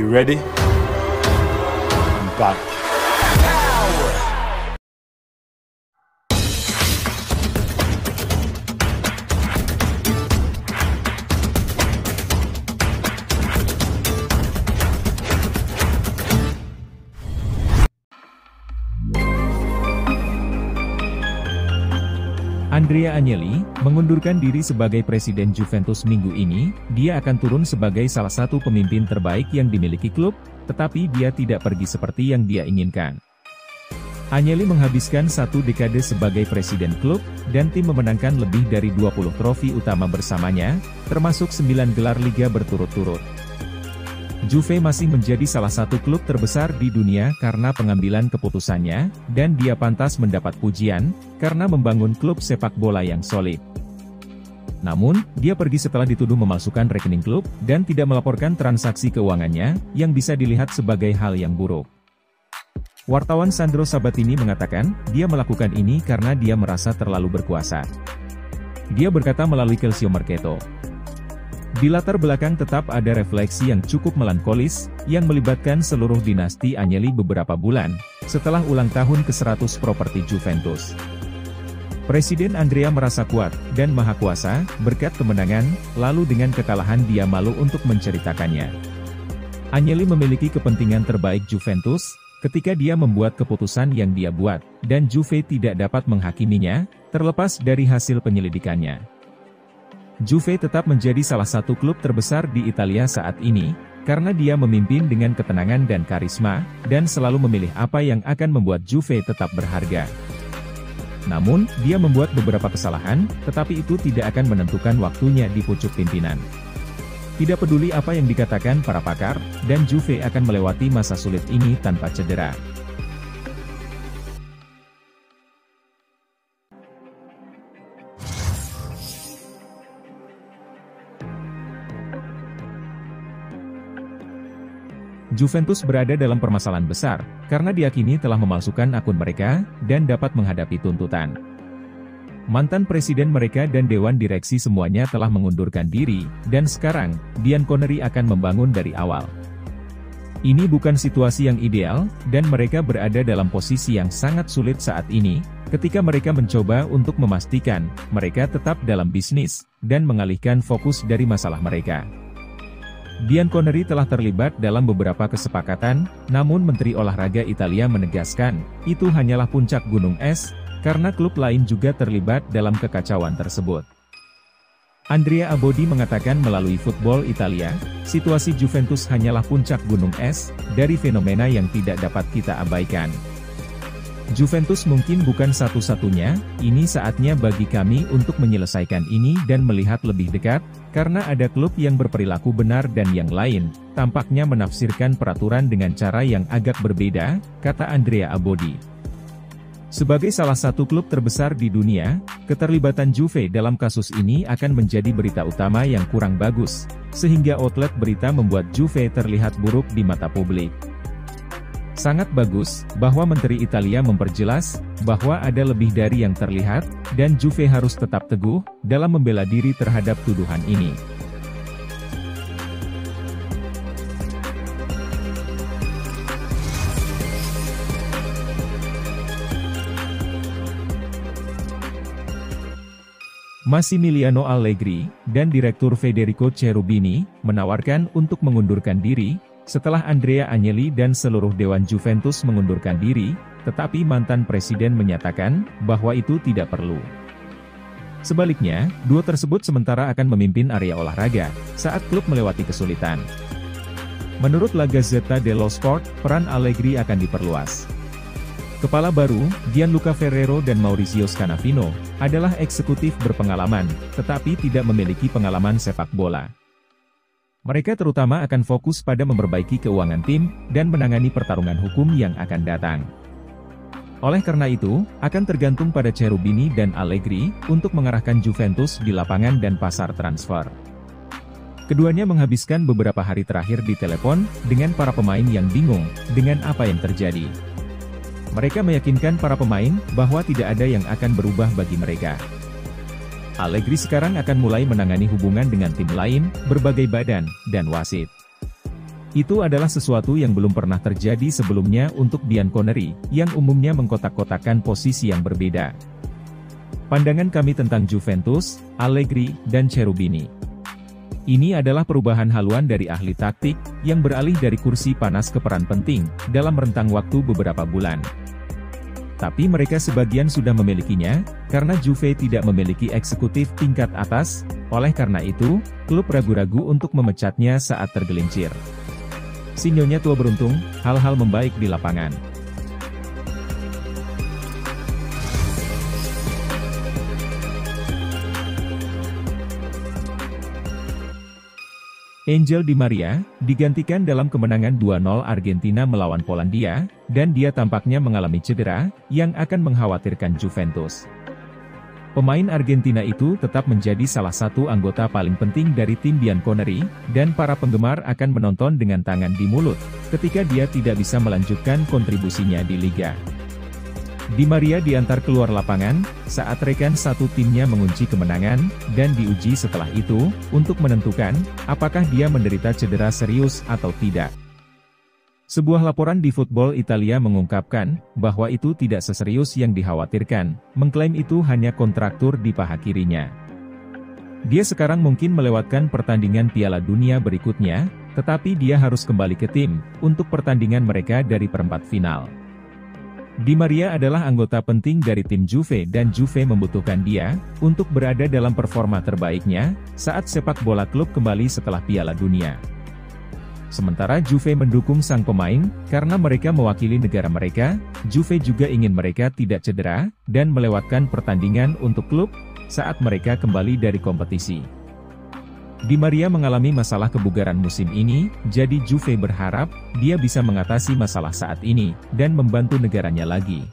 you ready? I'm back. Andrea Agnelli mengundurkan diri sebagai presiden Juventus minggu ini. Dia akan turun sebagai salah satu pemimpin terbaik yang dimiliki klub, tetapi dia tidak pergi seperti yang dia inginkan. Agnelli menghabiskan 1 dekade sebagai presiden klub, dan tim memenangkan lebih dari 20 trofi utama bersamanya, termasuk 9 gelar liga berturut-turut. Juve masih menjadi salah satu klub terbesar di dunia karena pengambilan keputusannya, dan dia pantas mendapat pujian, karena membangun klub sepak bola yang solid. Namun, dia pergi setelah dituduh memalsukan rekening klub, dan tidak melaporkan transaksi keuangannya, yang bisa dilihat sebagai hal yang buruk. Wartawan Sandro Sabatini mengatakan, dia melakukan ini karena dia merasa terlalu berkuasa. Dia berkata melalui Calcio Mercato. Di latar belakang tetap ada refleksi yang cukup melankolis, yang melibatkan seluruh dinasti Agnelli beberapa bulan, setelah ulang tahun ke-100 properti Juventus. Presiden Andrea merasa kuat, dan maha kuasa, berkat kemenangan, lalu dengan kekalahan dia malu untuk menceritakannya. Agnelli memiliki kepentingan terbaik Juventus, ketika dia membuat keputusan yang dia buat, dan Juve tidak dapat menghakiminya, terlepas dari hasil penyelidikannya. Juve tetap menjadi salah satu klub terbesar di Italia saat ini, karena dia memimpin dengan ketenangan dan karisma, dan selalu memilih apa yang akan membuat Juve tetap berharga. Namun, dia membuat beberapa kesalahan, tetapi itu tidak akan menentukan waktunya di pucuk pimpinan. Tidak peduli apa yang dikatakan para pakar, dan Juve akan melewati masa sulit ini tanpa cedera. Juventus berada dalam permasalahan besar, karena diyakini telah memalsukan akun mereka, dan dapat menghadapi tuntutan. Mantan presiden mereka dan dewan direksi semuanya telah mengundurkan diri, dan sekarang, Bianconeri akan membangun dari awal. Ini bukan situasi yang ideal, dan mereka berada dalam posisi yang sangat sulit saat ini, ketika mereka mencoba untuk memastikan, mereka tetap dalam bisnis, dan mengalihkan fokus dari masalah mereka. Bianconeri telah terlibat dalam beberapa kesepakatan, namun Menteri Olahraga Italia menegaskan, itu hanyalah puncak gunung es, karena klub lain juga terlibat dalam kekacauan tersebut. Andrea Abbodi mengatakan melalui Football Italia, situasi Juventus hanyalah puncak gunung es, dari fenomena yang tidak dapat kita abaikan. Juventus mungkin bukan satu-satunya, ini saatnya bagi kami untuk menyelesaikan ini dan melihat lebih dekat, karena ada klub yang berperilaku benar dan yang lain, tampaknya menafsirkan peraturan dengan cara yang agak berbeda, kata Andrea Abbodi. Sebagai salah satu klub terbesar di dunia, keterlibatan Juve dalam kasus ini akan menjadi berita utama yang kurang bagus, sehingga outlet berita membuat Juve terlihat buruk di mata publik. Sangat bagus, bahwa Menteri Italia memperjelas, bahwa ada lebih dari yang terlihat, dan Juve harus tetap teguh, dalam membela diri terhadap tuduhan ini. Massimiliano Allegri, dan Direktur Federico Cherubini, menawarkan untuk mengundurkan diri, setelah Andrea Agnelli dan seluruh Dewan Juventus mengundurkan diri, tetapi mantan presiden menyatakan, bahwa itu tidak perlu. Sebaliknya, duo tersebut sementara akan memimpin area olahraga, saat klub melewati kesulitan. Menurut La Gazzetta dello Sport, peran Allegri akan diperluas. Kepala baru, Gianluca Ferrero dan Maurizio Scanavino, adalah eksekutif berpengalaman, tetapi tidak memiliki pengalaman sepak bola. Mereka terutama akan fokus pada memperbaiki keuangan tim, dan menangani pertarungan hukum yang akan datang. Oleh karena itu, akan tergantung pada Cherubini dan Allegri, untuk mengarahkan Juventus di lapangan dan pasar transfer. Keduanya menghabiskan beberapa hari terakhir di telepon, dengan para pemain yang bingung, dengan apa yang terjadi. Mereka meyakinkan para pemain, bahwa tidak ada yang akan berubah bagi mereka. Allegri sekarang akan mulai menangani hubungan dengan tim lain, berbagai badan, dan wasit. Itu adalah sesuatu yang belum pernah terjadi sebelumnya untuk Bianconeri, yang umumnya mengkotak-kotakan posisi yang berbeda. Pandangan kami tentang Juventus, Allegri, dan Cherubini. Ini adalah perubahan haluan dari ahli taktik, yang beralih dari kursi panas ke peran penting, dalam rentang waktu beberapa bulan. Tapi mereka sebagian sudah memilikinya, karena Juve tidak memiliki eksekutif tingkat atas, oleh karena itu, klub ragu-ragu untuk memecatnya saat tergelincir. Sinyonya tua beruntung, hal-hal membaik di lapangan. Angel Di Maria, digantikan dalam kemenangan 2-0 Argentina melawan Polandia, dan dia tampaknya mengalami cedera, yang akan mengkhawatirkan Juventus. Pemain Argentina itu tetap menjadi salah satu anggota paling penting dari tim Bianconeri, dan para penggemar akan menonton dengan tangan di mulut, ketika dia tidak bisa melanjutkan kontribusinya di Liga. Di Maria diantar keluar lapangan, saat rekan satu timnya mengunci kemenangan, dan diuji setelah itu, untuk menentukan, apakah dia menderita cedera serius atau tidak. Sebuah laporan di Football Italia mengungkapkan, bahwa itu tidak seserius yang dikhawatirkan, mengklaim itu hanya kontraktur di paha kirinya. Dia sekarang mungkin melewatkan pertandingan Piala Dunia berikutnya, tetapi dia harus kembali ke tim, untuk pertandingan mereka dari perempat final. Di Maria adalah anggota penting dari tim Juve dan Juve membutuhkan dia, untuk berada dalam performa terbaiknya, saat sepak bola klub kembali setelah Piala Dunia. Sementara Juve mendukung sang pemain, karena mereka mewakili negara mereka, Juve juga ingin mereka tidak cedera, dan melewatkan pertandingan untuk klub, saat mereka kembali dari kompetisi. Di Maria mengalami masalah kebugaran musim ini, jadi Juve berharap, dia bisa mengatasi masalah saat ini, dan membantu negaranya lagi.